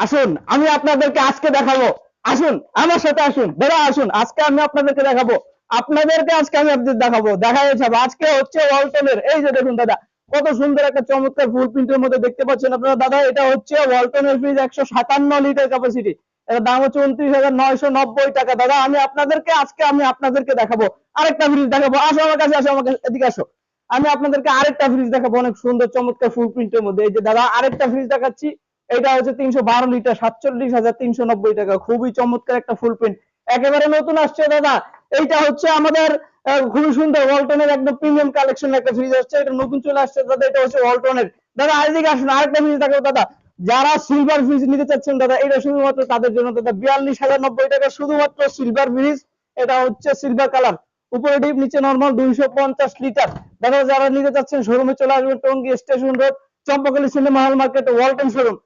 আসুন আমি আপনাদেরকে আজকে দেখাবো। আসুন আমার সাথে আসুন দাদা, আসুন আজকে আমি আপনাদেরকে দেখাবো। দেখা যাবে আজকে হচ্ছে ওয়ালটনের, এই যে দেখুন দাদা, কত সুন্দর একটা চমৎকার ফুল প্রিন্টের মধ্যে দেখতে পাচ্ছেন আপনারা দাদা। এটা হচ্ছে ওয়ালটনের ফ্রিজ 157 লিটার ক্যাপাসিটি। এর দাম হচ্ছে 29,990 টাকা দাদা। আমি আপনাদেরকে দেখাবো আরেকটা ফ্রিজ দেখাবো। আসো আমার কাছে, আসো আমার কাছে, এদিকে আসো। আমি আপনাদেরকে আরেকটা ফ্রিজ দেখাবো অনেক সুন্দর চমৎকার ফুল প্রিন্টের মধ্যে। এই যে দাদা আরেকটা ফ্রিজ দেখাচ্ছি। এটা হচ্ছে 312 লিটার, 47,390 টাকা। খুবই চমৎকার একটা ফুল প্রিন্ট, একেবারে নতুন আসছে দাদা। এইটা হচ্ছে আমাদের খুবই সুন্দর ওয়ালটনের একদম প্রিমিয়াম কালেকশন একটা ফ্রিজ আসছে, এটা নতুন চলে আসছে দাদা। এটা হচ্ছে ওয়ালটনের দাদা। আরেকদিকে আসুন, আরেকটা ফ্রিজ দেখাবো দাদা। যারা সিলভার ফ্রিজ নিতে চাচ্ছেন দাদা, এটা শুধুমাত্র তাদের জন্য দাদা। 42,090 টাকা শুধুমাত্র সিলভার ফ্রিজ। এটা হচ্ছে সিলভার কালার, উপরে ডিপ নিচে নরমাল, 250 লিটার দাদা। যারা নিতে চাচ্ছেন শোরুমে চলে আসবেন, Tongi station road, Champakali cinema hall market, Walton showroom.